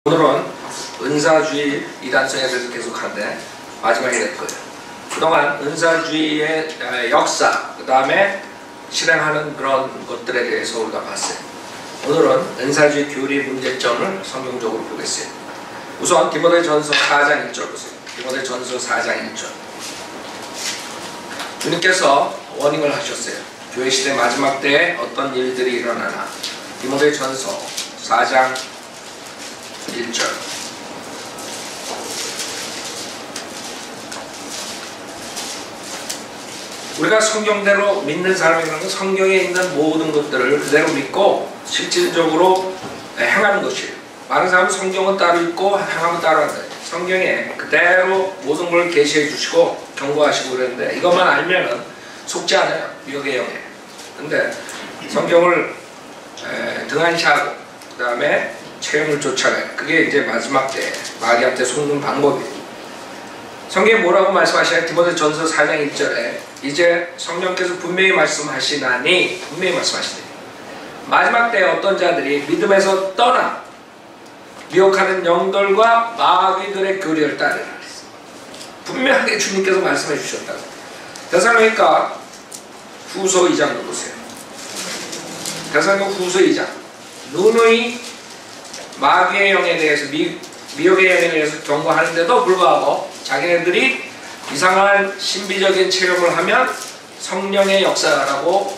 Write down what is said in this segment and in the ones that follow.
오늘은 은사주의 이단성에 대해서 계속하는데 마지막이 될 거예요. 그동안 은사주의의 역사, 그 다음에 실행하는 그런 것들에 대해서 우리가 봤어요. 오늘은 은사주의 교리의 문제점을 성경적으로 보겠어요. 우선 디모데전서 4장 1절 보세요. 디모데전서 4장 1절. 주님께서 워닝을 하셨어요. 교회 시대 마지막 때에 어떤 일들이 일어나나. 디모데전서 4장 1절. 우리가 성경대로 믿는 사람이라는 건 성경에 있는 모든 것들을 그대로 믿고 실질적으로 행하는 것이에요. 많은 사람은 성경은 따로 있고 행함은 따로 한다. 성경에 그대로 모든 걸 계시해 주시고 경고하시고 그랬는데 이것만 알면은 속지 않아요. 미혹의 영에. 근데 성경을 등한시하고 그 다음에 체험을 쫓아가요. 그게 이제 마지막 때 마귀한테 속는 방법이에요. 성경에 뭐라고 말씀하시나요? 디모데전서 4장 1절에 이제 성령께서 분명히 말씀하시나니 분명히 말씀하시네요. 마지막 때에 어떤 자들이 믿음에서 떠나 미혹하는 영들과 마귀들의 교리를 따르라. 분명하게 주님께서 말씀해 주셨다고. 데살로니가 후서 2장을 보세요. 데살로니가 후서 2장. 누누이 마귀의 영에 대해서 미혹의 영에 대해서 경고하는데도 불구하고 자기네들이 이상한 신비적인 체험을 하면 성령의 역사라고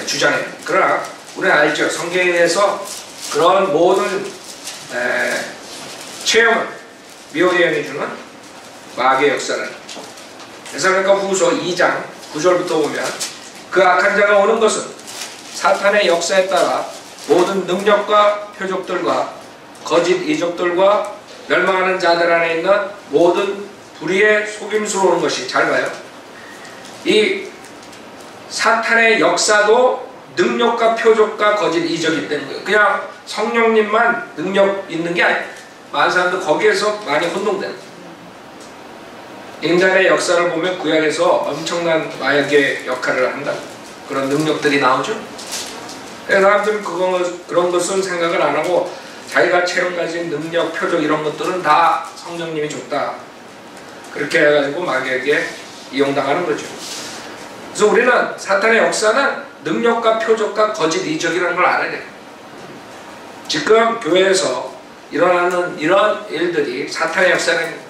주장해요. 그러나 우리는 알죠. 성경에 대해서 그런 모든 체험을 미혹의 영이 주는 마귀의 역사를. 데살로니가 후서 2장 9절부터 보면 그 악한 자가 오는 것은 사탄의 역사에 따라 모든 능력과 표적들과 거짓 이적들과 멸망하는 자들 안에 있는 모든 불의의 속임수로 오는 것이, 잘 봐요. 이 사탄의 역사도 능력과 표적과 거짓 이적이 되는 거예요. 그냥 성령님만 능력 있는 게 아니에요. 많은 사람들 거기에서 많이 혼동되는 거예요. 인간의 역사를 보면 구약에서 엄청난 마약의 역할을 한다. 그런 능력들이 나오죠. 사람들은 그런 것은 생각을 안 하고 자기가 체험 가진 능력, 표적 이런 것들은 다 성령님이 줬다. 그렇게 해가지고 마귀에게 이용당하는 거죠. 그래서 우리는 사탄의 역사는 능력과 표적과 거짓 이적이라는 걸 알아야 돼요. 지금 교회에서 일어나는 이런 일들이 사탄의 역사는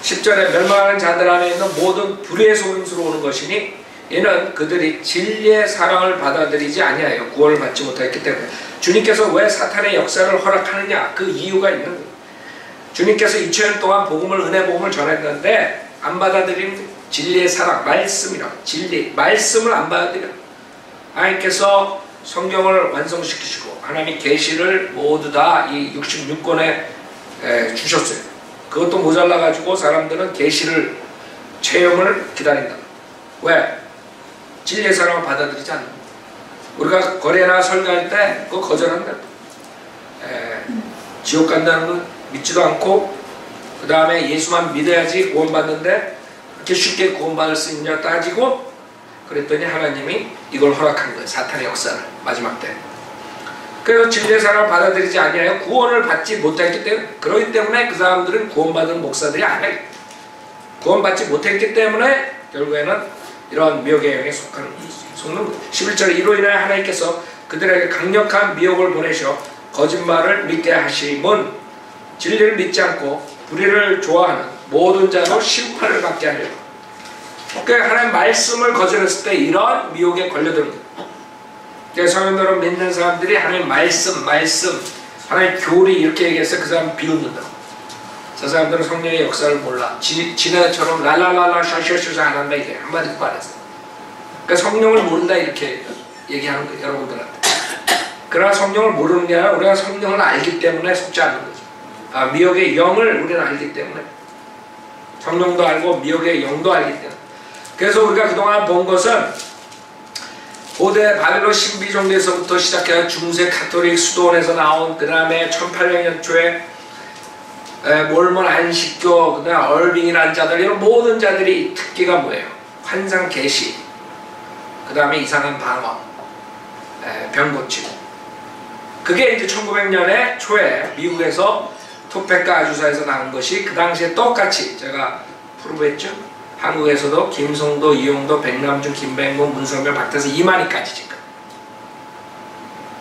10절에 멸망하는 자들 안에 있는 모든 불의의 속임수로 오는 것이니 이는 그들이 진리의 사랑을 받아들이지 아니하여 구원을 받지 못했기 때문에. 주님께서 왜 사탄의 역사를 허락하느냐, 그 이유가 있는 거예요. 주님께서 2000년 동안 은혜 복음을 전했는데 안 받아들인 진리의 사랑, 말씀이라 진리, 말씀을 안 받아들여. 하나님께서 성경을 완성시키시고 하나님이 계시를 모두 다 이 66권에 주셨어요. 그것도 모자라 가지고 사람들은 계시를 체험을 기다린다. 왜? 진리의 사랑을 받아들이지 않는 거예요. 우리가 거래나 설교할 때 그거 거절한다. 지옥 간다는 거 믿지도 않고 그 다음에 예수만 믿어야지 구원받는데 그렇게 쉽게 구원받을 수 있냐 따지고 그랬더니 하나님이 이걸 허락한 거예요. 사탄의 역사를 마지막 때. 그래서 진리의 사랑을 받아들이지 아니하여 구원을 받지 못했기 때문에, 그렇기 때문에 그 사람들은 구원받은 목사들이 아니에요. 구원받지 못했기 때문에 결국에는 이런 미혹의 영에 속는 거예요. 11절에 이로 인하여 하나님께서 그들에게 강력한 미혹을 보내셔 거짓말을 믿게 하심은 진리를 믿지 않고 불의를 좋아하는 모든 자로 심판을 받게 하려고. 그러니까 하나님 말씀을 거절했을 때 이런 미혹에 걸려드는 거예요. 성도들은 믿는 사람들이 하나님 말씀, 하나님 교리 이렇게 얘기해서 그 사람 비웃는다. 저 사람들은 성령의 역사를 몰라. 지네처럼 랄랄랄라 샤샤샤 안 한다 이게 한마디도 안 했어. 그러니까 성령을 모른다 이렇게 얘기하는 거예요, 여러분들한테. 그러나 성령을 모르는 게 아니라 우리가 성령을 알기 때문에 속지 않는 거죠. 미혹의 영을 우리는 알기 때문에. 성령도 알고 미혹의 영도 알기 때문에. 그래서 우리가 그동안 본 것은 고대 바벨론 신비종교에서부터 시작해서 중세 카톨릭 수도원에서 나온, 그 다음에 1800년 초에 몰몬 안식교, 그 다음에 얼빙이라는 자들, 이런 모든 자들이 특기가 뭐예요? 환상 계시, 그 다음에 이상한 방언, 병 고치고, 그게 이제 1900년에 초에 미국에서 토펙과 아주사에서 나온 것이 그 당시에 똑같이 제가 프로브했죠. 한국에서도 김성도, 이용도, 백남준, 김백문, 문선명, 박태서, 이만희까지 지금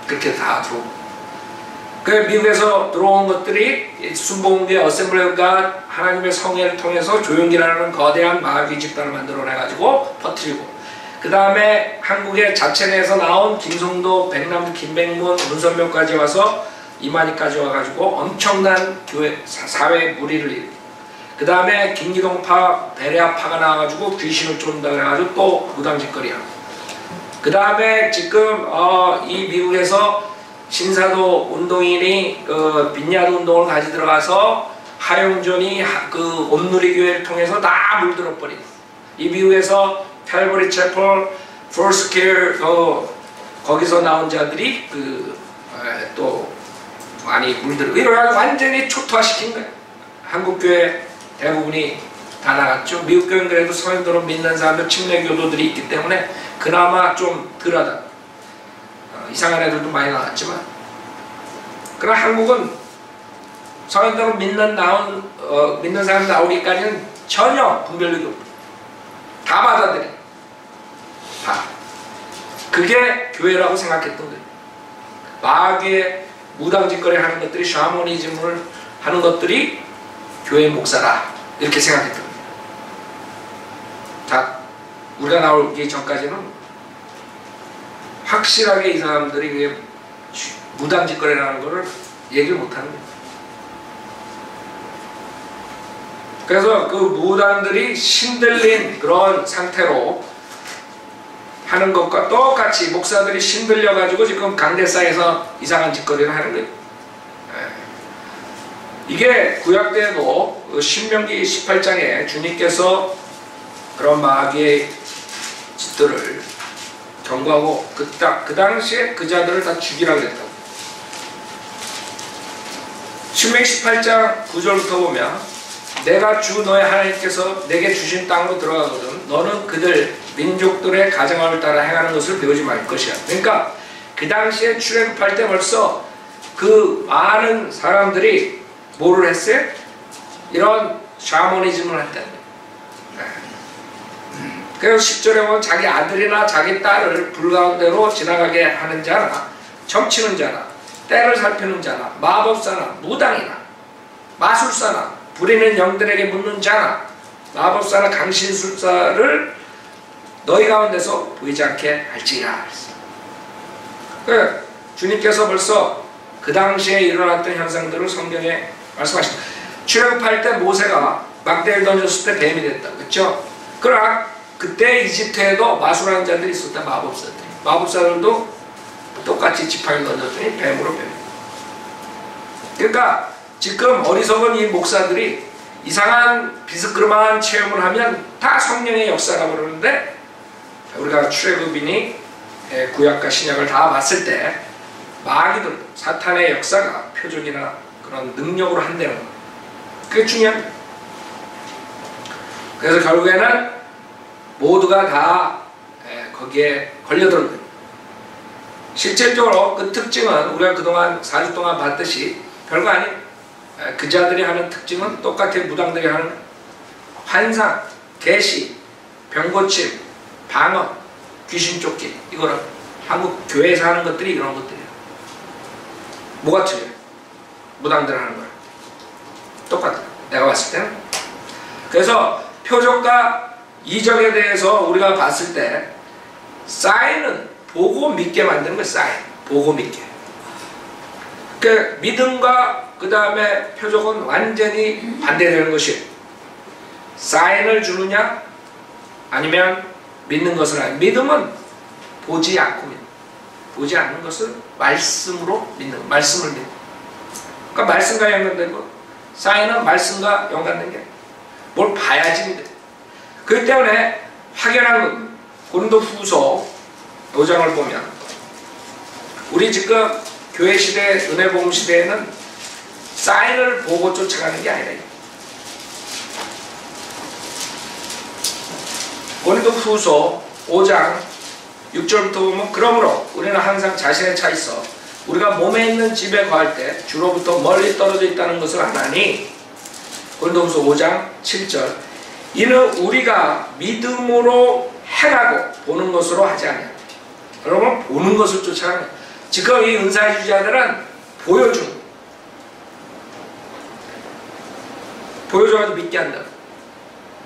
그렇게 다 들어오고, 그 미국에서 들어온 것들이 순복음교회 어셈블리가 하나님의 성회를 통해서 조용기라는 거대한 마귀 집단을 만들어내가지고 퍼뜨리고, 그 다음에 한국의 자체 내에서 나온 김성도, 백남준, 김백문, 문선명까지 와서 이만희까지 와가지고 엄청난 교회 사회 무리를 일으키고, 그 다음에 김기동파, 베레아파가 나와가지고 귀신을 쫓는다 그래가지고 또 무당짓거리하고, 그 다음에 지금 이 미국에서 신사도 운동인이 빈야드 운동을 가지 들어가서 하용존이 그 온누리교회를 통해서 다 물들어 버리고, 이 미국에서 캘버리 채플, 포스케어 거기서 나온 자들이 또 많이 물들어 이러고 완전히 초토화시킨 거예요. 한국 교회 대부분이 다 나갔죠. 미국 교회는 그래도 성인들을 믿는 사람들, 침례 교도들이 있기 때문에 그나마 좀 덜하다. 이상한 애들도 많이 나왔지만, 그러나 한국은 성인들을 믿는 사람 나오기까지는 전혀 분별력이 없고 다 받아들여. 다. 그게 교회라고 생각했던 거예요. 마귀의 무당짓거리 하는 것들이, 샤머니즘을 하는 것들이 교회 목사라 이렇게 생각했던 거예요. 자, 우리가 나오기 전까지는 확실하게 이 사람들이 무당짓거리라는 것을 얘기를 못하는 거예요. 그래서 그 무당들이 신들린 그런 상태로 하는 것과 똑같이 목사들이 신들려가지고 지금 강대상에서 이상한 짓거리를 하는 거예요. 이게 구약 때도 신명기 18장에 주님께서 그런 마귀의 짓들을 경고하고 그 당시에 그 자들을 다 죽이라고 했다고. 신명기 18장 9절부터 보면, 내가 주 너의 하나님께서 내게 주신 땅으로 들어가거든 너는 그들 민족들의 가정함을 따라 행하는 것을 배우지 말 것이야. 그러니까 그 당시에 출애굽할 때 벌써 그 많은 사람들이 뭐를 했어요? 이런 샤머니즘을 했다는 거예요. 그래서 10절에 보면 자기 아들이나 자기 딸을 불 가운데로 지나가게 하는 자나, 점치는 자나, 때를 살피는 자나, 마법사나, 무당이나, 마술사나, 부리는 영들에게 묻는 자나, 마법사나 강신술사를 너희 가운데서 보이지 않게 할지라. 주님께서 벌써 그 당시에 일어났던 현상들을 성경에 말씀하십니다. 출애굽할 때 모세가 막대를 던졌을 때 뱀이 됐다, 그렇죠? 그러나 그때 이집트에도 마술하는 자들이 있었다. 마법사들도 똑같이 지팡이 던졌더니 뱀으로 뱀. 그러니까 지금 어리석은 이 목사들이 이상한 비스크름한 체험을 하면 다 성령의 역사라고 그러는데, 우리가 출애굽이니 구약과 신약을 다 봤을 때 마귀들, 사탄의 역사가 표적이나 그런 능력으로 한다는 거예요. 그게 중요합니다. 그래서 결국에는 모두가 다 거기에 걸려들은 거예요. 실질적으로 그 특징은 우리가 그동안 4주 동안 봤듯이 별거 아니에요. 그 자들이 하는 특징은 똑같아요. 무당들이 하는 환상, 계시, 병고침, 방언, 귀신 쫓기, 이거는 한국 교회에서 하는 것들이 이런 것들이에요. 뭐가 틀려요? 무당들 하는 거랑 똑같아요. 내가 봤을 때는. 그래서 표적과 이적에 대해서 우리가 봤을 때 사인은 보고 믿게 만드는 거예요. 사인, 보고 믿게. 그 믿음과 그 다음에 표적은 완전히 반대되는 것이에요. 사인을 주느냐 아니면 믿는 것을 아니면, 믿음은 보지 않고 믿는, 보지 않는 것을 말씀으로 믿는, 말씀을 믿는. 그러니까 말씀과 연관되고, 사인은 말씀과 연관된 게 뭘 봐야지 믿어요. 그렇기 때문에 확연한 것, 고린도후서 5장을 보면, 우리 지금 교회 시대, 은혜 복음 시대에는 사인을 보고 쫓아가는 게 아니라, 고린도후서 5장 6절부터 보면, 그러므로 우리는 항상 자신의 차 있어 우리가 몸에 있는 집에 거할 때 주로부터 멀리 떨어져 있다는 것을 아나니 고린도후서 5장 7절 이는 우리가 믿음으로 행하고 보는 것으로 하지 않냐. 여러분 보는 것을 쫓아가는 지금 이 은사의 주자들은 보여줘가지고 믿게 한다.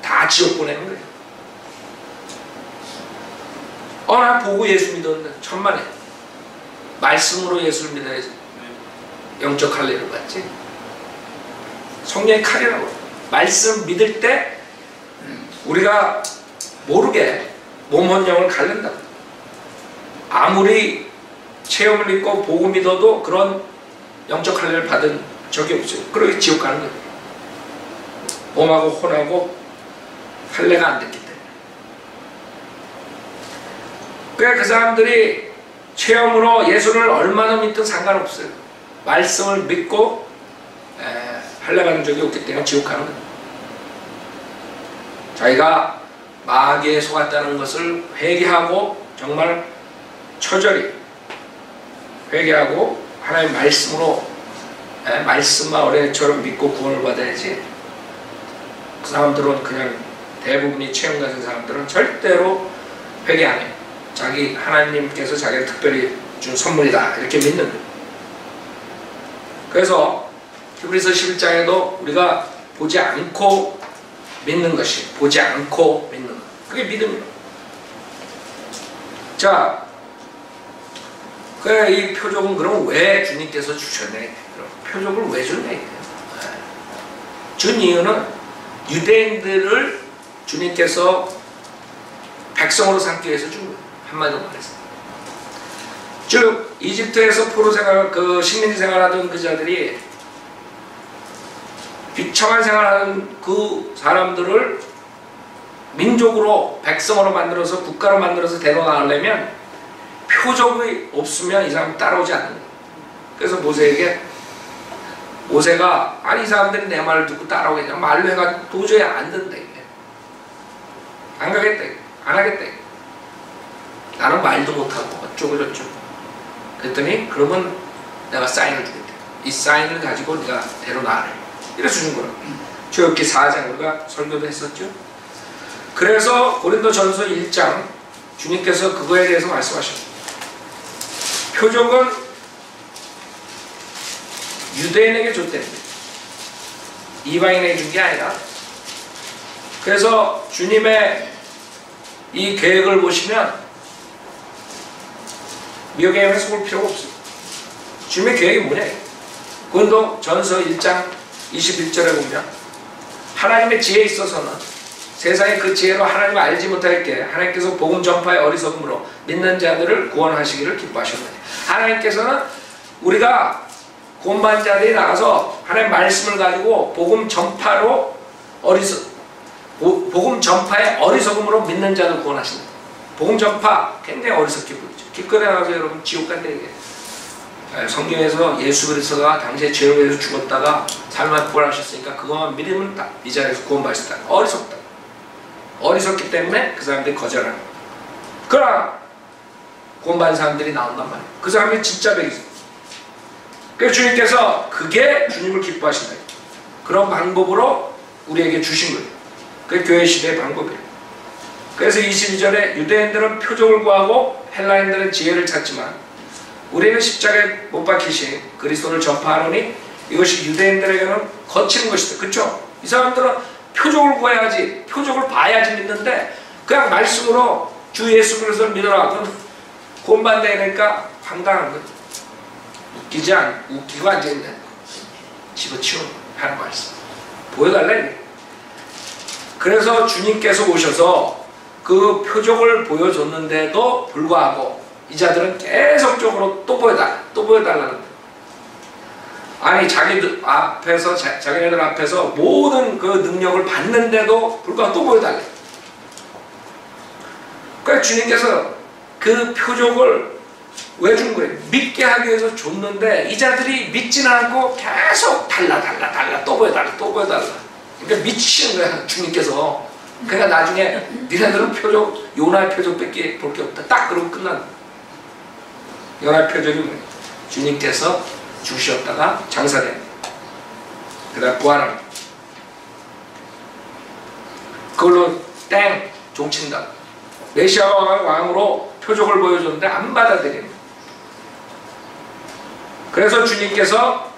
다 지옥 보내는 거예요. 난 보고 예수 믿었는데 천만에 말씀으로 예수를 믿어야지 영적 할례를 받지. 성령의 칼이라고. 말씀 믿을 때 우리가 모르게 몸 혼령을 갈른다. 아무리 체험을 믿고 보고 믿어도 그런 영적 할례를 받은 적이 없어요. 그러게 지옥 가는 거예요. 몸하고 혼하고 할례가 안 됐기 때문에. 그러니까 그 사람들이 체험으로 예수를 얼마나 믿든 상관없어요. 말씀을 믿고 할례 받은 적이 없기 때문에 지옥 가는 거예요. 자기가 마귀에 속았다는 것을 회개하고 정말 처절히 회개하고 하나님의 말씀으로 말씀만 어린애처럼 믿고 구원을 받아야지. 그 사람들은 그냥 대부분이 체험 가진 사람들은 절대로 회개 안 해요. 자기 하나님께서 자기를 특별히 준 선물이다 이렇게 믿는 거예요. 그래서 히브리서 11장에도 우리가 보지 않고 믿는 것이 보지 않고 믿는 것 그게 믿음이에요. 자, 그래 이 표적은 그럼 왜 주님께서 주셨냐? 그럼 표적을 왜 줬냐? 준 이유는 유대인들을 주님께서 백성으로 삼기 위해서 준 거예요. 한마디로 말해서. 즉 이집트에서 포로 생활, 그 식민 생활하던 그 자들이 비참한 생활하는 그 사람들을 민족으로 백성으로 만들어서 국가로 만들어서 데려나가려면 표적이 없으면 이 사람 따라오지 않는 거예요. 그래서 모세가 아니 이 사람들이 내 말을 듣고 따라오겠냐 말로 해가지고 도저히 안 된다 이게. 안 가겠다 이게. 안 하겠다 이게. 나는 말도 못하고 어쩌고 저쩌고. 그랬더니 그러면 내가 사인을 주겠다. 이 사인을 가지고 네가 데려나가래. 이래서 준 거야. 출애굽기 4장 우리가 설교도 했었죠. 그래서 고린도전서 1장 주님께서 그거에 대해서 말씀하셨어요. 표적은 유대인에게 줬다는 거예요. 이방인에게 준 게 아니라. 그래서 주님의 이 계획을 보시면 미혹에 속을 필요가 없어요. 주님의 계획이 뭐냐? 고린도전서 1장 21절에 보면 하나님의 지혜에 있어서는 세상의 그 지혜로 하나님을 알지 못하게 하나님께서 복음 전파의 어리석음으로 믿는 자들을 구원하시기를 기뻐하셨느니. 하나님께서는 우리가 구원받은 자들이 나가서 하나님의 말씀을 가지고 복음 전파의 어리석음으로 믿는 자들 구원하신다. 복음 전파 굉장히 어리석게 보이죠. 기껏 나가서 여러분 지옥 간다 이게. 성경에서 예수 그리스도가 당시에 죄를 위해서 죽었다가 삶을 부활하셨으니까 그것만 믿으면 다 이 자리에서 구원받으셨다. 어리석다. 어리석기 때문에 그 사람들이 거절하는 거예요. 그러나 구원받은 사람들이 나온단 말이에요. 그 사람이 진짜 백이죠. 그래서 주님께서 그게 주님을 기뻐하신다. 그런 방법으로 우리에게 주신 거예요. 그게 교회 시대의 방법이에요. 그래서 22절에 유대인들은 표적을 구하고 헬라인들은 지혜를 찾지만 우리는 십자가에 못 박히신 그리스도를 전파하노니 이것이 유대인들에게는 거치는 것이다. 그렇죠? 이 사람들은 표적을 구해야지, 표적을 봐야지 믿는데 그냥 말씀으로 주 예수 그리스도를 믿어라. 그럼 구원받는다 이러니까 황당한 거예요. 웃기고 앉아있네. 집어치우는 하는 말씀. 보여달라 이게. 그래서 주님께서 오셔서 그 표적을 보여줬는데도 불구하고 이 자들은 계속적으로 또 보여달라는 거예요. 아니 자기네들 앞에서 모든 그 능력을 받는데도 불구하고 또 보여달래. 그러니까 주님께서 그 표적을 왜 준 거예요? 믿게 하기 위해서 줬는데 이 자들이 믿지는 않고 계속 달라 또 보여달라. 그러니까 미치는 거야 주님께서. 그러니까 나중에 니네들은 요나의 표적밖에 볼 게 없다. 딱 그러고 끝난 거야. 요나의 표적이 뭐예요? 주님께서 죽으셨다가 장사된, 그 다음 부활합니다. 그걸로 땡! 종친다. 메시아가 왕으로 표적을 보여줬는데 안 받아들입니다. 그래서 주님께서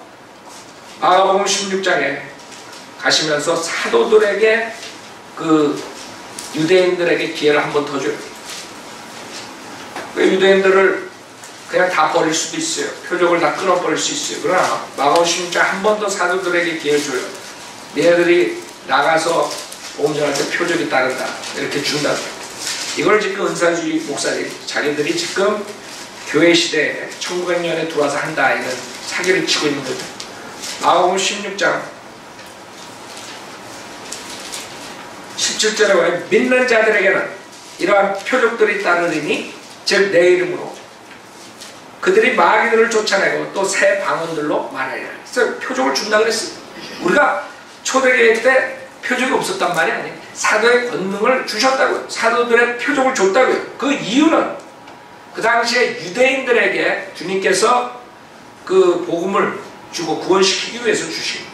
마가복음 16장에 가시면서 사도들에게 그 유대인들에게 기회를 한 번 더 줘요. 그 유대인들을 그냥 다 버릴 수도 있어요. 표적을 다 끊어버릴 수 있어요. 그러나 마가복음 16장 한 번 더 사도들에게 기회를 줘요. 얘네들이 나가서 복음 전할 때 표적이 따른다. 이렇게 준다. 이걸 지금 은사주의 목사들이 자기들이 지금 교회 시대에 1900년에 들어와서 한다. 이런 사기를 치고 있는 거죠. 마가복음 16장 17절에 보면 믿는 자들에게는 이러한 표적들이 따르리니 즉 내 이름으로 그들이 마귀들을 쫓아내고 또 새 방언들로 말하리라. 그래서 표적을 준다 그랬어요. 우리가 초대교회 때 표적이 없었단 말이 아니에요. 사도의 권능을 주셨다고요. 사도들의 표적을 줬다고요. 그 이유는 그 당시에 유대인들에게 주님께서 그 복음을 주고 구원시키기 위해서 주신 거예요.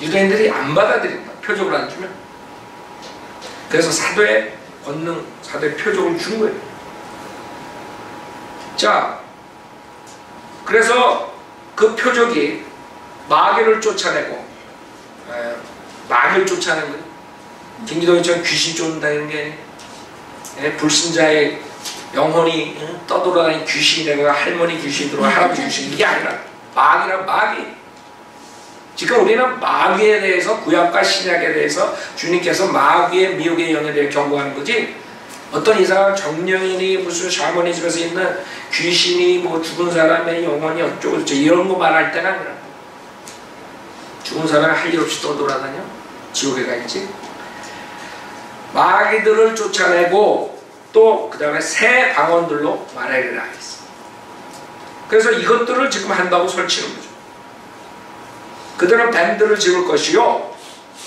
유대인들이 안 받아들인다. 표적을 안 주면. 그래서 사도의 권능, 사도의 표적을 준 거예요. 자, 그래서 그 표적이 마귀를 쫓아내고, 마귀를 쫓아내는 거예요. 김기동이처럼 귀신 쫓는다는 게 불신자의 영혼이 떠돌아다니는 귀신이 되고 할머니 귀신이 들어가 할아버지 귀신, 이게 아니라 마귀란 마귀. 지금 우리는 마귀에 대해서 구약과 신약에 대해서 주님께서 마귀의 미혹의 영에 대해 경고하는 거지, 어떤 이상한 정령이니 무슨 샤머니즘에서 있는 귀신이 뭐 죽은 사람의 영혼이 어쩌고 저쩌고 이런 거 말할 때가 아니라, 죽은 사람이 할 일 없이 떠돌아다녀? 지옥에 가 있지? 마귀들을 쫓아내고 또 그 다음에 새 방언들로 말하리라 했어. 그래서 이것들을 지금 한다고 설치는 거죠. 그들은 뱀들을 집을 것이요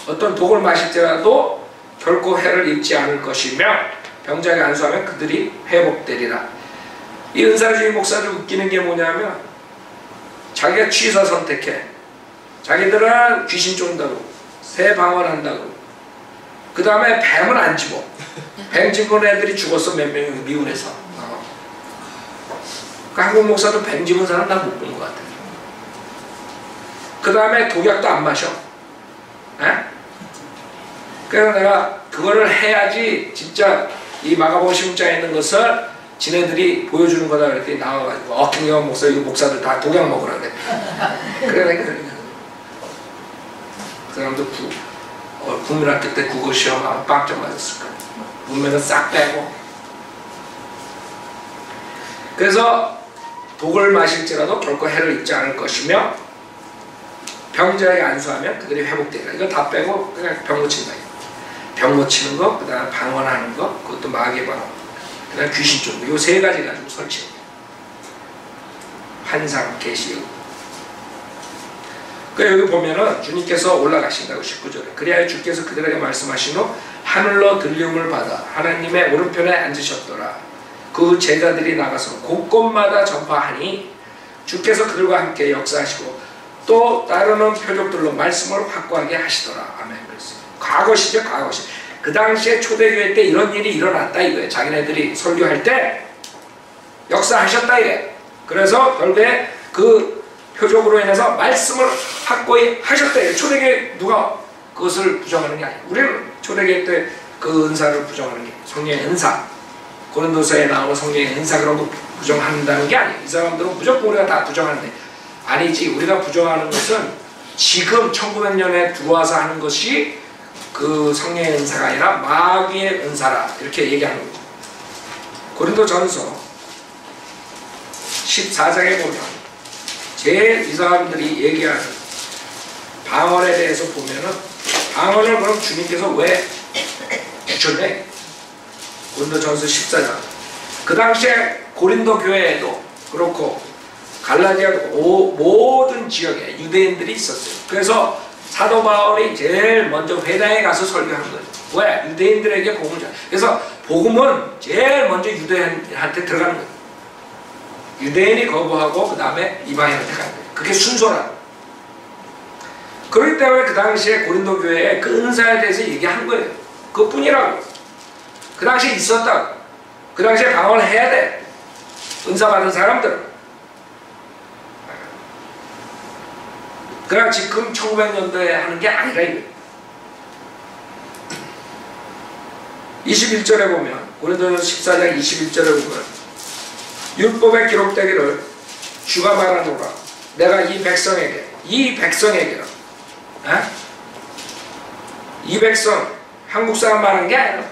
어떤 독을 마실지라도 결코 해를 입지 않을 것이며 병자에게 안수하면 그들이 회복되리라. 이 은사주의 목사들 웃기는 게 뭐냐면 자기가 취사 선택해. 자기들은 귀신 쫓는다고 새 방언한다고 그 다음에 뱀은 안 집어. 뱀 집은 애들이 죽었어. 몇 명이 미군에서. 그러니까 한국 목사도 뱀 집은 사람 난 못 본 것 같아. 그 다음에 독약도 안 마셔. 에? 그래서 내가 그거를 해야지 진짜 이 마가복음 16장에 있는 것을 지네들이 보여주는 거다 그랬더니 나와가지고 김경환 목사 이거 목사들 다 독약 먹으라 그래. 그래. 그 사람도 국민학교 때 국어 시험 빵점 맞았을 거야. 문면은 싹 빼고. 그래서 독을 마실지라도 결코 해를 입지 않을 것이며 병자에게 안수하면 그들이 회복되리라. 이거 다 빼고 그냥 병 고친다. 병 고치는 거, 그 다음에 방언하는 거, 그것도 마귀의 방언, 그 다음에 귀신 쫓는 거, 요 세 가지 가지고 설치해. 환상, 계시. 그 여기 보면은 주님께서 올라가신다고 19절에 그리하여 주께서 그들에게 말씀하신 후 하늘로 들림을 받아 하나님의 오른편에 앉으셨더라. 그 제자들이 나가서 곳곳마다 전파하니 주께서 그들과 함께 역사하시고 또 따르는 표적들로 말씀을 확고하게 하시더라. 아멘. 그랬어요. 과거시죠, 과거시. 그 당시에 초대교회 때 이런 일이 일어났다 이거예요. 자기네들이 설교할 때 역사하셨다 이래. 그래서 결국에 그 표적으로 인해서 말씀을 확고히 하셨다 이래. 초대교회 누가 그것을 부정하는 게 아니에요. 우리는 초대교회 때 그 은사를 부정하는 게 성령의 은사, 고린도서에 나오는 성령의 은사 그런 거 부정한다는 게 아니에요. 이 사람들은 무조건 우리가 다 부정하는데 아니지. 우리가 부정하는 것은 지금 1900년에 들어와서 하는 것이 그 성령의 은사가 아니라 마귀의 은사라 이렇게 얘기하는 거죠. 고린도전서 14장에 보면 제일 이 사람들이 얘기하는 방언에 대해서 보면은 방언을 그럼 주님께서 왜 주셨네? 고린도전서 14장. 그 당시에 고린도 교회에도 그렇고 갈라디아도 모든 지역에 유대인들이 있었어요. 그래서 사도 바울이 제일 먼저 회당에 가서 설교한 거예요. 왜? 유대인들에게 복음을 전. 그래서 복음은 제일 먼저 유대인한테 들어가는 거예요. 유대인이 거부하고 그 다음에 이방인한테 간 거예요. 그게 순서라. 그렇기 때문에 그 당시에 고린도 교회에 그 은사에 대해서 얘기한 거예요. 그뿐이라고. 그 당시에 있었다고. 그 당시에 방언을 해야 돼. 은사 받은 사람들은. 그냥 지금 1900년도에 하는 게 아니라 이거예요. 21절에 보면 고린도전서 14장 21절에 보면 율법에 기록되기를 주가 말하노라 내가 이 백성에게 이 백성 한국 사람 말하는 게 아니라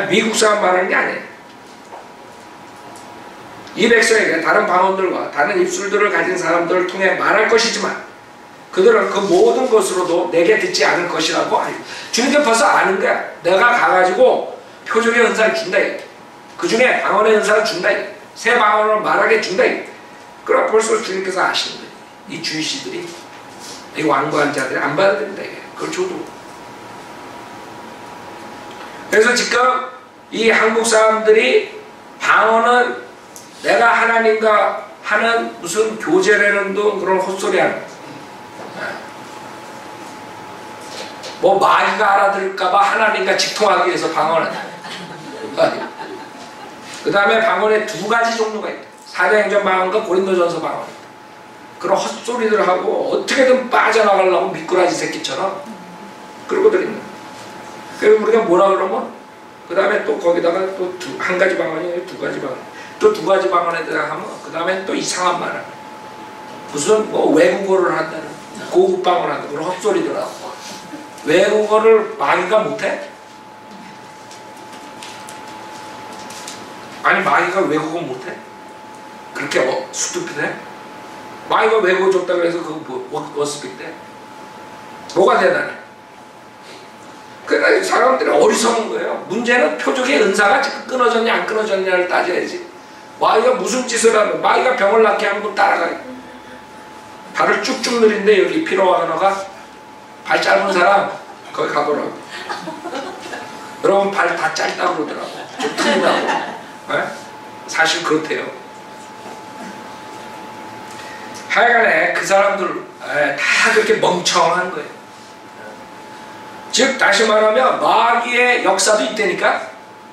미국 사람 말하는 게 아니에요. 이 백성에게 다른 방언들과 다른 입술들을 가진 사람들을 통해 말할 것이지만 그들은 그 모든 것으로도 내게 듣지 않을 것이라고 알고 주님께 벌써 아는 거야. 내가 가가지고 표적의 은사를 준다. 그 중에 방언의 은사를 준다. 새 방언을 말하게 준다. 그럼 벌써 주님께서 아시는 거예요. 이 주이시들이 이 완고한 자들이 안 받아야 된다. 그걸 줘도. 그래서 지금 이 한국 사람들이 방언은 내가 하나님과 하는 무슨 교제라는 둥 그런 헛소리하는 뭐 마귀가 알아들을까봐 하나님과 직통하기 위해서 방언을 그 다음에 방언에 두 가지 종류가 있다. 사도행전 방언과 고린도전서 방언. 그런 헛소리들 하고 어떻게든 빠져나가려고 미꾸라지 새끼처럼 그러고들 있는. 그래서 우리가 뭐라 그러면 그 다음에 또 거기다가 또 한 가지 방언이 두 가지 방언. 또 두 가지 방언에 들어가면 그 다음에 또 이상한 말을 무슨 뭐 외국어를 한다는 고급 방언을 한다는 그런 헛소리더라고. 외국어를 마귀가 못해? 아니 마귀가 외국어 못해? 그렇게 수두피해? 마귀가 외국어 줬다고 해서 그거 뭐 워스피 때? 뭐가 대단해? 그러니까 사람들이 어리석은 거예요. 문제는 표적의 은사가 지금 끊어졌냐 안 끊어졌냐를 따져야지. 마귀가 무슨 짓을 하면 마귀가 병을 낫게 하면 그 따라가요. 발을 쭉쭉 느린데 여기 피로하거나가 발 짧은 사람 거기 가보라고. 여러분 발 다 짧다고 그러더라고. 좀 튼다고. 사실 그렇대요. 하여간에 그 사람들 다 그렇게 멍청한 거예요. 즉 다시 말하면 마귀의 역사도 있다니까.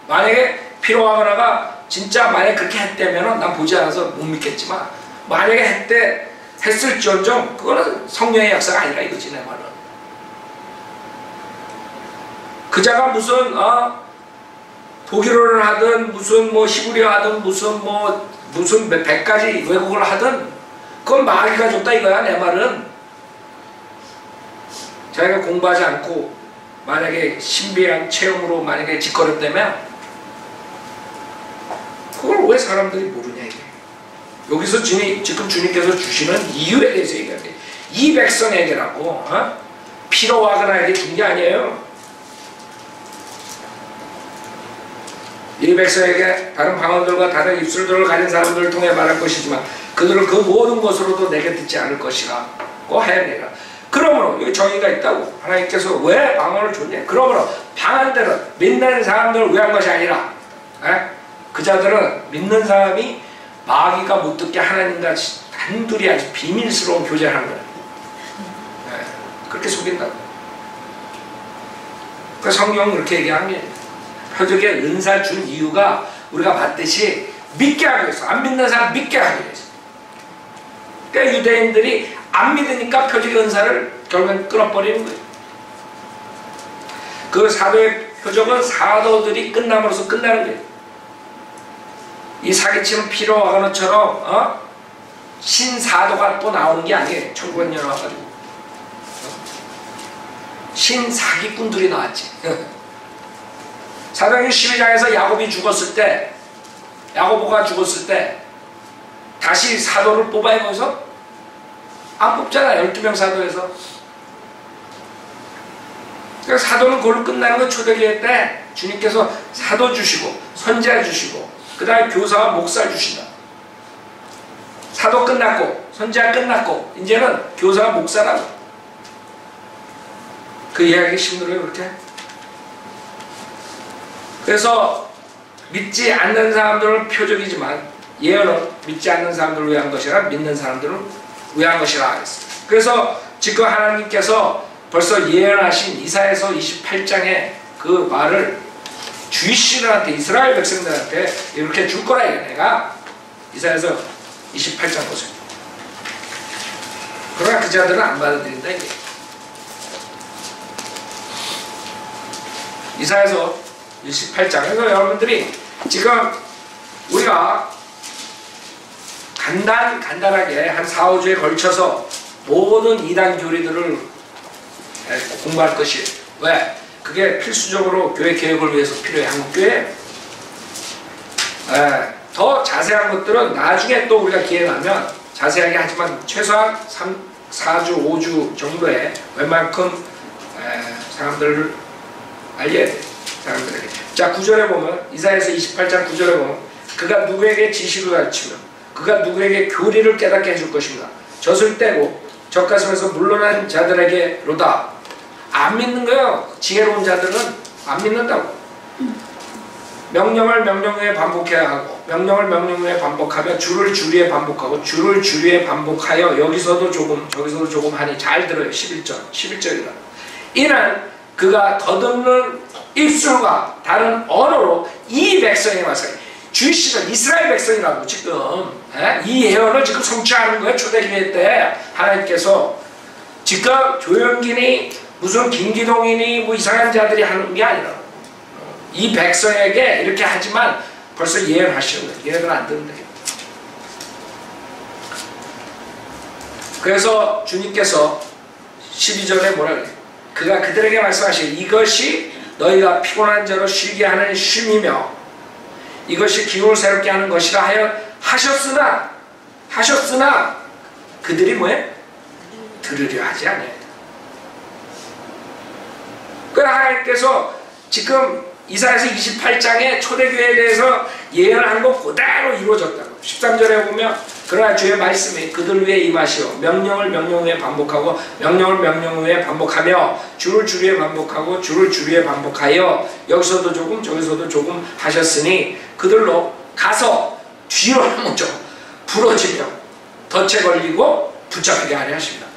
만약에 피로하거나가 진짜 만약에 그렇게 했다면 난 보지 않아서 못 믿겠지만 만약에 했을지언정 그거는 성령의 역사가 아니라 이거지 내 말은. 그자가 무슨 독일어를 하든 무슨 뭐 히브리어 하든 무슨 100가지 외국어를 하든 그건 마귀가 줬다 이거야 내 말은. 자기가 공부하지 않고 만약에 신비한 체험으로 만약에 짓거렸다면 그걸 왜 사람들이 모르냐 이게. 여기서 지금 주님께서 주시는 이유에 대해서 얘기하는데 이 백성에게라고 피로하거나 이게 준 게 아니에요. 이 백성에게 다른 방언들과 다른 입술들을 가진 사람들을 통해 말할 것이지만 그들은 그 모든 것으로도 내게 듣지 않을 것이라고 하였느니라. 그러므로 여기 정의가 있다고. 하나님께서 왜 방언을 줬냐. 그러므로 방언들은 믿는 사람들을 위한 것이 아니라 그 자들은 믿는 사람이 마귀가 못 듣게 하나님과 단둘이 아주 비밀스러운 교제를 하는 거예요. 그렇게 속인다고. 그 성경은 그렇게 얘기하는 게 표적의 은사 준 이유가 우리가 봤듯이 믿게 하기 위해서. 안 믿는 사람 믿게 하기 위해서. 그러니까 유대인들이 안 믿으니까 표적의 은사를 결국엔 끊어버리는 거예요. 그 사도의 표적은 사도들이 끝남으로써 끝나는 거예요. 이 사기치는 피로하거나처럼 신사도가 또 나오는 게 아니에요. 1900년에 와가지고 신사기꾼들이 나왔지. 사도행전 12장에서 야곱이 죽었을 때 야고보가 죽었을 때 다시 사도를 뽑아야 거기서 안 뽑잖아. 12명 사도에서. 그러니까 사도는 그걸로 끝나는 건 초대교회 때 주님께서 사도 주시고 선지자 주시고 그 다음에 교사와 목사 주신다. 사도 끝났고 선지자 끝났고 이제는 교사와 목사라고. 그 이야기 힘들어요 그렇게. 그래서 믿지 않는 사람들은 표적이지만 예언은 믿지 않는 사람들을 위한 것이라 믿는 사람들을 위한 것이라 했습니다. 그래서 지금 하나님께서 벌써 예언하신 이사야서 28장의 그 말을 주이시들한테 이스라엘 백성들한테 이렇게 줄 거라 이게 내가 이사야서 28장 보세요. 그러나 그 자들은 안 받아들인다 이게. 이사야서 28장에서 여러분들이 지금 우리가 간단하게 한 4, 5주에 걸쳐서 모든 이단 교리들을 공부할 것이에요. 왜? 그게 필수적으로 교회 개혁을 위해서 필요해. 한국교회. 더 자세한 것들은 나중에 또 우리가 기회 나면 자세하게 하지만 최소한 4주, 5주 정도에 웬만큼 사람들을 알려야 돼. 사람들에게. 자, 9절에 보면 이사야서 28장 9절에 보면 그가 누구에게 지식을 가르치며 그가 누구에게 교리를 깨닫게 해줄 것입니다. 젖을 떼고 젖가슴에서 물러난 자들에게 로다. 안 믿는 거예요. 지혜로운 자들은 안 믿는다고. 명령을 명령 후에 반복해야 하고 명령을 명령 후에 반복하며 주를 주리에 반복하고 주를 주리에 반복하여 여기서도 조금 저기서도 조금 하니 잘 들어요. 11절이다. 이는 그가 더듬는 입술과 다른 언어로 이 백성에 와서 주시는 이스라엘 백성이라고 지금 이 예언을 지금 성취하는 거예요. 초대교회 때 하나님께서 지금 조영기니 무슨 김기동이니 뭐 이상한 자들이 하는 게 아니라 이 백성에게 이렇게 하지만 벌써 예언하시는 거예요. 얘네들은 안 듣는다. 그래서 주님께서 12절에 뭐라 그래요? 그가 그들에게 말씀하시기 이것이 너희가 피곤한 자로 쉬게 하는 쉼이며 이것이 기운을 새롭게 하는 것이라 하여 하셨으나 그들이 뭐해? 들으려 하지 않아요. 그러나 하나님께서 지금 이사야서 28장의 초대교회에 대해서 예언한 것 그대로 이루어졌다고. 13절에 보면 그러나 주의 말씀이 그들 위에 임하시오 명령을 명령 후에 반복하고 명령을 명령 후에 반복하며 주를 주리에 반복하고 주를 주리에 반복하여 여기서도 조금 저기서도 조금 하셨으니 그들로 가서 뒤로 먼저 부러지며 덫에 걸리고 붙잡히게 하려 하십니다.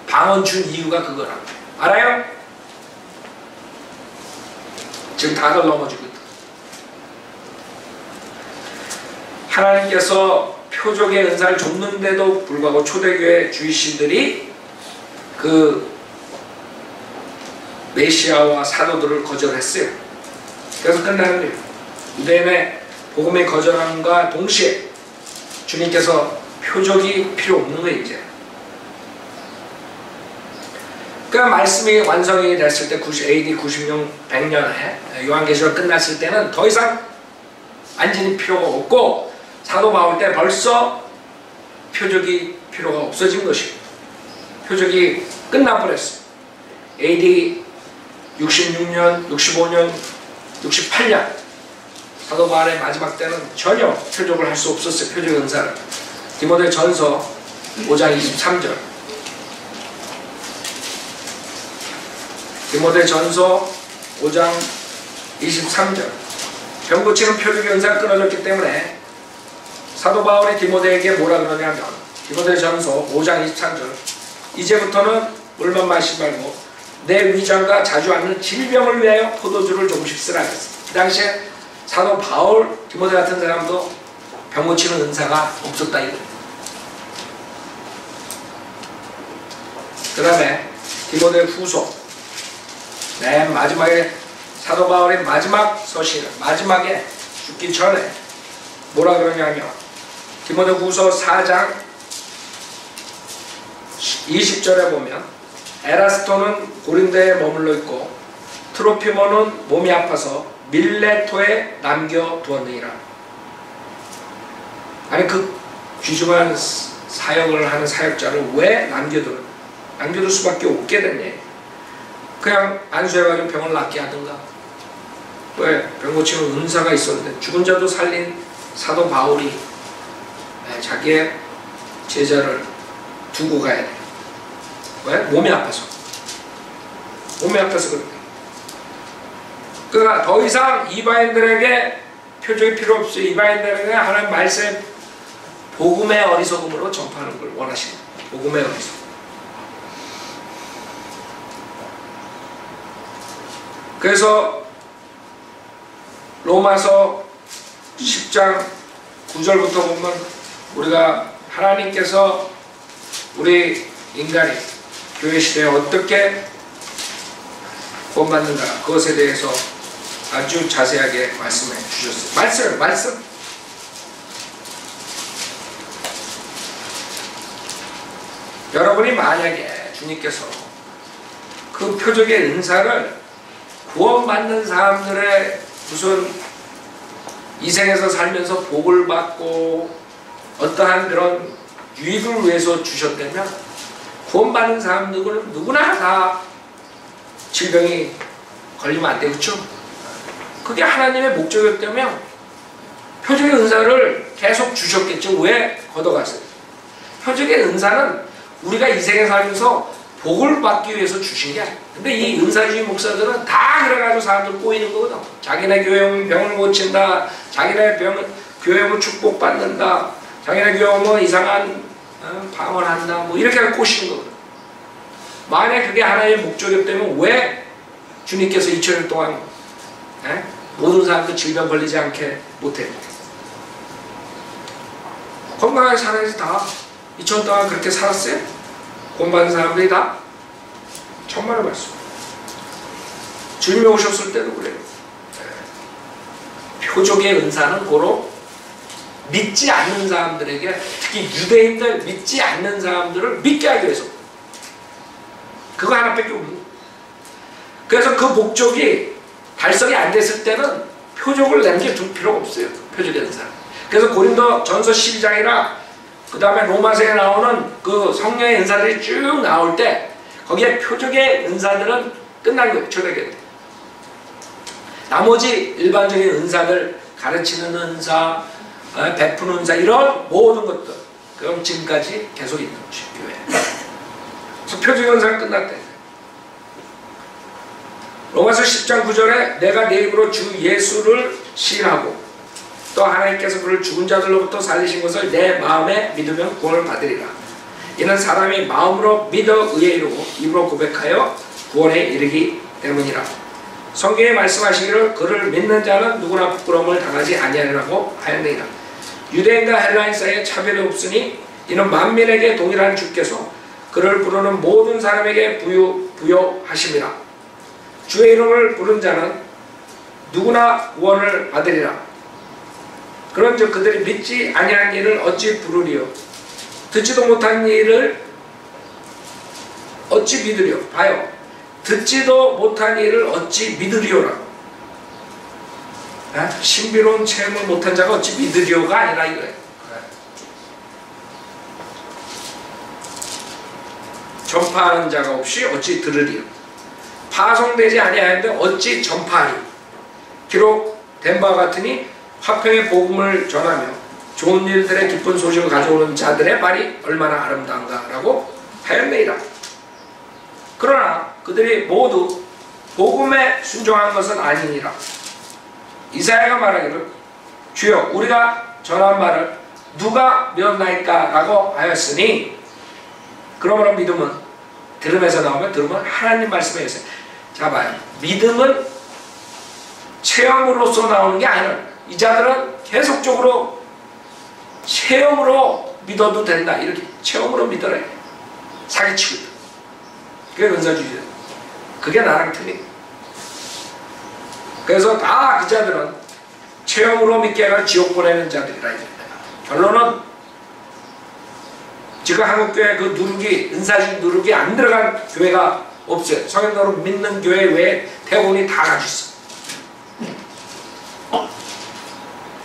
방언 준 이유가 그거라고. 알아요? 지금 다들 넘어지고 있다. 하나님께서 표적의 은사를 줬는데도 불구하고 초대교회 주이신들이 그 메시아와 사도들을 거절했어요. 그래서 끝나는 거예요. 유대인의 복음의 거절함과 동시에 주님께서 표적이 필요 없는 거예요. 이제 그 말씀이 완성이 됐을 때 AD 90년 100년에 요한계시록 끝났을 때는 더 이상 안전이 필요가 없고 사도 바울 때 벌써 표적이 필요가 없어진 것이고 표적이 끝나버렸어요. AD 66년, 65년, 68년 사도 바울의 마지막 때는 전혀 표적을 할 수 없었어요. 표적 은사를. 디모데 전서 5장 23절 디모데 전서 5장 23절 병 고치는 표적의 은사가 끊어졌기 때문에 사도 바울이 디모데에게 뭐라 그러냐면 디모데 전서 5장 23절 이제부터는 물만 마시지 말고 내 위장과 자주 앓는 질병을 위하여 포도주를 조금씩 쓰라 그랬어요. 그 당시에 사도 바울, 디모데 같은 사람도 병 고치는 은사가 없었다 이거예요. 그 다음에 디모데 후서 맨 마지막에 사도 바울의 마지막 서신 마지막에 죽기 전에 뭐라 그러냐면 디모데 후서 4장 20절에 보면 에라스토는 고린도에 머물러 있고 트로피모는 몸이 아파서 밀레토에 남겨두었느니라. 아니 그 귀중한 사역을 하는 사역자를 왜 남겨둘 수밖에 없게 됐냐. 그냥 안수해가지고 병을 낫게 하든가 왜 병 고치는 은사가 있었는데 죽은 자도 살린 사도 바울이 자기의 제자를 두고 가야 돼. 왜? 몸이 아파서 그렇대. 그러니까 더 이상 이방인들에게 표적이 필요 없어요. 이방인들에게 하나님 말씀에 복음의 어리석음으로 전파하는 걸 원하시는 거예요. 복음의 어리석음. 그래서 로마서 10장 9절부터 보면 우리가 하나님께서 우리 인간이 교회 시대에 어떻게 구원받는가 그것에 대해서 아주 자세하게 말씀해 주셨어요. 말씀. 여러분이 만약에 주님께서 그 표적의 은사를 구원받는 사람들의 무슨 이생에서 살면서 복을 받고 어떠한 그런 유익을 위해서 주셨다면 구원받는 사람들은 누구나 다 질병이 걸리면 안 되겠죠? 그게 하나님의 목적이었다면 표적의 은사를 계속 주셨겠죠. 왜 걷어갔어요? 표적의 은사는 우리가 이 생에 살면서 복을 받기 위해서 주신 게 아니에요. 근데 이 은사주의 목사들은 다 그래가지고 사람들 꼬이는 거거든. 자기네 교회 오면 병을 고친다. 자기네 교회 오면 축복받는다. 자기네 교회 오면 이상한 방언한다. 뭐 이렇게 꼬시는 거거든. 만약 그게 하나의 목적이었다면 왜 주님께서 2000년 동안 모든 사람들 질병 걸리지 않게 못해요? 건강하게 살아야지 다 2000년 동안 그렇게 살았어요? 공부하는 사람들이 다? 천만의 말씀. 주님이 오셨을 때도 그래요. 표적의 은사는 고로 믿지 않는 사람들에게, 특히 유대인들 믿지 않는 사람들을 믿게 하기 위해서 그거 하나밖에 없는 거예요. 그래서 그 목적이 달성이 안 됐을 때는 표적을 남겨둘 필요가 없어요. 표적의 은사. 그래서 고린도 전서 12장이나 그 다음에 로마서에 나오는 그 성령의 은사들이 쭉 나올 때 거기에 표적의 은사들은 끝난 거예요. 초대교회 때. 나머지 일반적인 은사들, 가르치는 은사, 베푸는 은사, 이런 모든 것들 그럼 지금까지 계속 있는 것이 교회. 그래서 표적의 은사가 끝났대. 로마서 10장 9절에 내가 내 입으로 주 예수를 시인하고 또 하나님께서 그를 죽은 자들로부터 살리신 것을 내 마음에 믿으면 구원을 받으리라. 이는 사람이 마음으로 믿어 의에 이르고 입으로 고백하여 구원에 이르기 때문이라. 성경에 말씀하시기를 그를 믿는 자는 누구나 부끄러움을 당하지 아니하리라고 하였느니라. 유대인과 헬라인 사이에 차별이 없으니 이는 만민에게 동일한 주께서 그를 부르는 모든 사람에게 부여하심이라. 주의 이름을 부른 자는 누구나 구원을 받으리라. 그런즉 그들이 믿지 아니한 일을 어찌 부르리요? 듣지도 못한 일을 어찌 믿으리요? 봐요. 듣지도 못한 일을 어찌 믿으리요라. 신비로운 체험을 못한 자가 어찌 믿으리요가 아니라 이거예요. 전파하는 자가 없이 어찌 들으리요? 파송되지 아니하는데 어찌 전파하리? 기록 된 바와 같으니 화평의 복음을 전하며 좋은 일들의 기쁜 소식을 가져오는 자들의 발이 얼마나 아름다운가 라고 하였느니라. 그러나 그들이 모두 복음에 순종한 것은 아니니라. 이사야가 말하기를 주여 우리가 전한 말을 누가 믿었나이까 라고 하였으니, 그러므로 믿음은 들음에서 나오면 들음은 하나님 말씀에 있어요. 자 봐요. 믿음은 체험으로서 나오는 게 아니라 이 자들은 계속적으로 체험으로 믿어도 된다. 이렇게 체험으로 믿어라. 사기치고 있다. 그게 은사주의다. 그게 나랑 틀린. 그래서 다 그 자들은 체험으로 믿게 하면 지옥 보내는 자들이라. 결론은 지금 한국교회 그 누룩이, 은사주의 누룩이 안 들어간 교회가 없어요. 성경으로 믿는 교회 외에 대부분이 다 가지고 있어.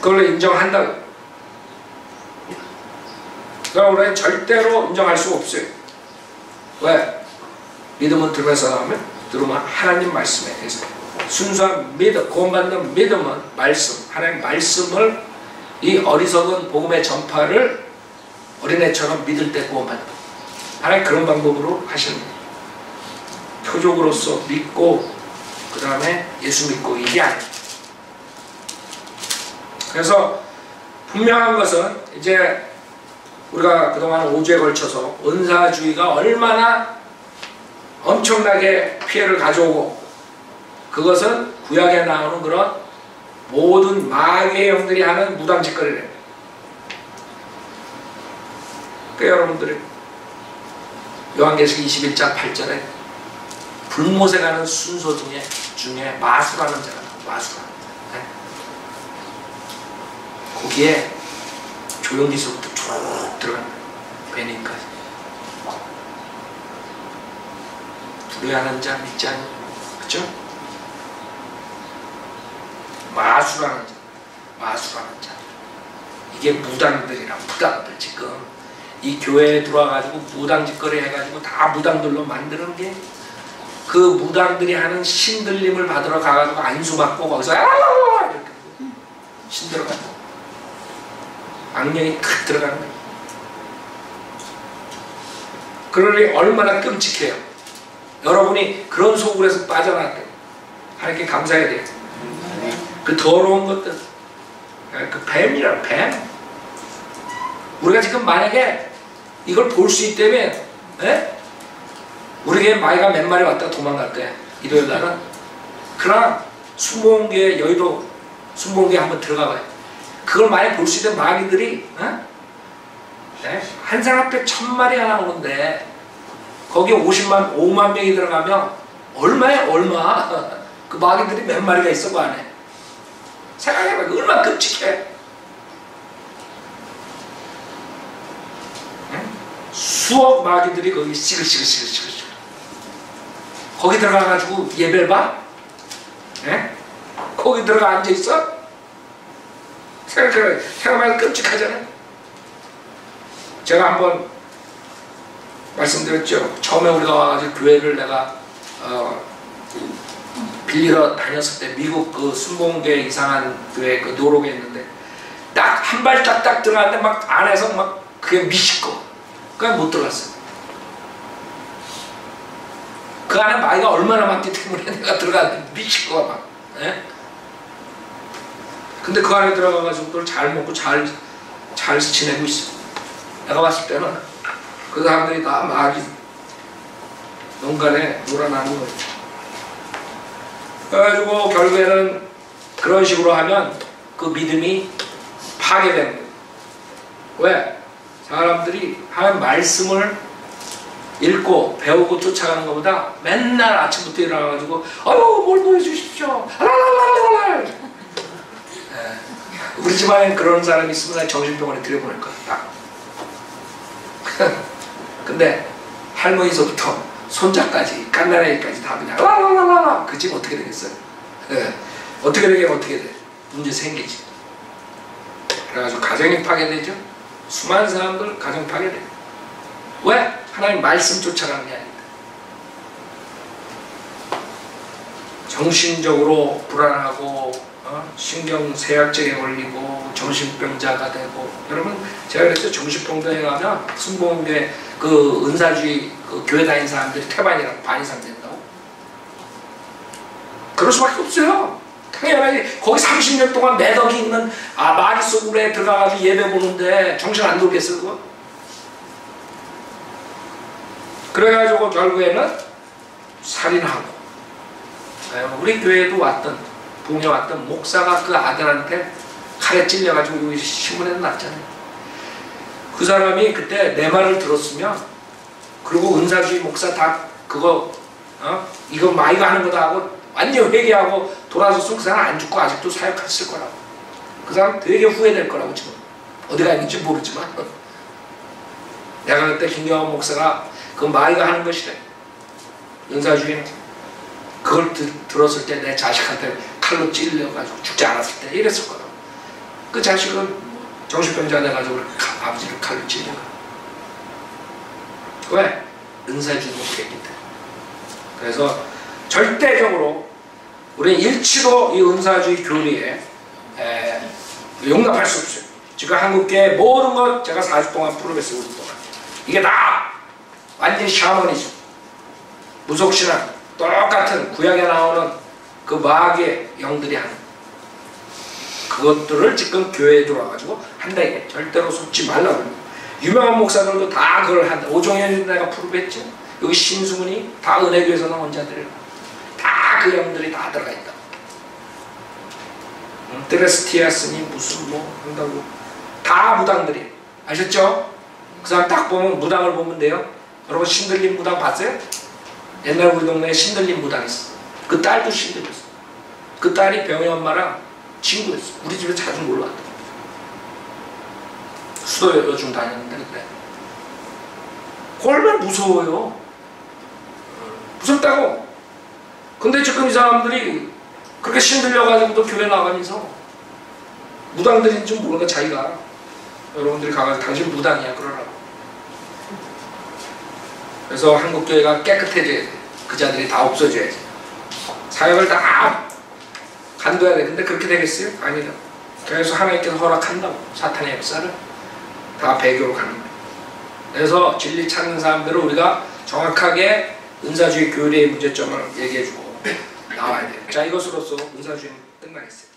그걸 인정한다고. 그럼 우리는 절대로 인정할 수 없어요. 왜? 믿음은 들음에서 나오면 들으면 하나님 말씀에 대해서 순수한 믿음, 구원받는 믿음은 말씀, 하나님 말씀을 이 어리석은 복음의 전파를 어린애처럼 믿을 때 구원받는 거예요. 하나님 그런 방법으로 하시는 거예요. 표적으로서 믿고 그 다음에 예수 믿고 이게 아니에요. 그래서 분명한 것은 이제 우리가 그동안 5주에 걸쳐서 은사주의가 얼마나 엄청나게 피해를 가져오고, 그것은 구약에 나오는 그런 모든 마귀의 영들이 하는 무당짓거리래요. 그 여러분들이 요한계시록 21장 8절에 불못에 가는 순서 중에 마수라는 자가 나와요. 마수라는 자. 네? 거기에 조용기서부터 쭉 들어가는 거예요. 베닌까지. 두려워하는 자, 믿지 않는 자. 그렇죠? 마수라는 자. 마수라는 자. 이게 무당들이랑 무당들 지금 이 교회에 들어와가지고 무당짓거리 해가지고 다 무당들로 만드는 게 그 무당들이 하는 신들림을 받으러 가가지고 안수받고 거기서 이렇게 신들어가는 악령이 탁 들어가는 거예요. 그러니 얼마나 끔찍해요. 여러분이 그런 소굴에서 빠져나왔대요. 하나님께 감사해야 돼요. 그 더러운 것들, 그 뱀이라 뱀. 우리가 지금 만약에 이걸 볼 수 있다면, 에? 우리에게 마귀가 몇 마리 왔다가 도망갈 거야. 일요일 날은. 그러나 순복음교회, 여의도 순복음교회 한번 들어가 봐요. 그걸 만약 볼 수 있는 마귀들이, 네? 한 사람 앞에 1000마리가 나오는데 거기에 5만 명이 들어가면 얼마야 얼마. 그 마귀들이 몇 마리가 있어 그 안에. 생각해봐. 얼마나 끔찍해. 수억 마귀들이 거기 시글시글 거기 들어가가지고 예배를 봐? 네? 거기 들어가 앉아있어? 생각하면 끔찍하잖아요. 제가 한번 말씀드렸죠. 처음에 우리가 와가지고 교회를 내가 빌리러 다녔을 때 미국 그 순복음교회 이상한 교회 그 노록에 있는데 딱 한 발짝 딱 들어갔는데 막 안에서 막 그게 미식고 그냥 못 들어갔어요. 그 안에 마귀가 얼마나 많기 때문에 내가 들어갔는데 미식고가 막. 예? 근데 그 안에 들어가가지고 그걸 잘 먹고 잘 지내고 있어. 내가 봤을 때는 그 사람들이 다 마귀 농간에 놀아나는 거예요. 그래가지고 결국에는 그런 식으로 하면 그 믿음이 파괴되는 거예요. 왜? 사람들이 하나님 말씀을 읽고 배우고 쫓아가는 것보다 맨날 아침부터 일어나가지고 아유 뭘 보여주십시오. 우리 집안에 그런 사람이 있으면 정신병원에 들여보낼 거야. 근데 할머니서부터 손자까지 갓난아기까지 다 그냥 라라라라 그 집 어떻게 되겠어요? 어떻게 되긴 어떻게 돼? 문제 생기지. 그래가지고 가정이 파괴되죠. 수많은 사람들 가정 파괴돼요. 왜? 하나님 말씀 쫓아가는 게 아니다. 정신적으로 불안하고 신경쇠약증에 걸리고 정신병자가 되고. 여러분 제가 그랬어요. 정신병자에 가면 순복음교회 그 은사주의 그 교회 다니는 사람들이 태반이라고 반 이상 된다고? 그럴 수밖에 없어요. 당연하게 거기 30년 동안 매덕이 있는 마귀 속으로 들어가서 예배 보는데 정신 안 돌겠어 그거? 그래가지고 결국에는 살인하고. 우리 교회에도 왔던 봉에 왔던 목사가 그 아들한테 칼에 찔려가지고 여기 신문에 났잖아요. 그 사람이 그때 내 말을 들었으면 그리고 은사주의 목사 다 그거 이거 마귀가 하는 거다 하고 완전 회개하고 돌아섰으면 그 사람 안 죽고 아직도 사역했을 거라고. 그 사람 되게 후회될 거라고 지금. 어디가 있는지 모르지만 내가 그때 김경환 목사가 그 마귀가 하는 것이래. 은사주의는 그걸 들었을 때 내 자식한테 칼로 찔려가지고 죽지 않았을 때 이랬을 거라고. 그 자식은 정신병자 돼가지고 아버지를 칼로 찔려. 왜? 은사주의 못했기 때문에. 그래서 절대적으로 우리는 일치로 이 은사주의 교리에 용납할 수 없어요. 지금 한국계 모든 것 제가 40 동안 프로베스 오는 동안 이게 다 완전 샤머니즘, 무속신앙, 똑같은 구약에 나오는 그 마귀의 영들이 하는 그것들을 지금 교회에 들어와가지고 한다 이게. 절대로 속지 말라고. 유명한 목사들도 다 그걸 한다. 오종현이 내가 프로했죠. 여기 신수문이 다 은혜교에서 나온 자들이에요. 다 그 영들이 다 들어가 있다. 드레스티아스니 무슨 뭐 한다고 다 무당들이 아셨죠? 그 사람 딱 보면 무당을 보면 돼요. 여러분 신들림 무당 봤어요? 옛날 우리 동네에 신들림 무당 있어. 그 딸도 신들렸어. 그 딸이 병희 엄마랑 친구였어. 우리 집에 자주 놀러 왔다. 수도 요즘 다녔는데 그때. 얼마나 무서워요. 무섭다고. 근데 지금 이 사람들이 그렇게 신들려가지고도 교회 나가면서 무당들인 줄 모르는 자기가 여러분들이 가가지고 당신 무당이야 그러라고. 그래서 한국교회가 깨끗해져야 돼. 그 자들이 다 없어져야지. 사역을 다 간둬야 돼. 근데 그렇게 되겠어요? 아니다. 그래서 하나님께서 허락한다고. 사탄의 역사를 다 배교로 가는 거예요. 그래서 진리 찾는 사람들을 우리가 정확하게 은사주의 교리의 문제점을 얘기해주고 나와야 돼요. 자, 이것으로서 은사주의는 끝나겠어요.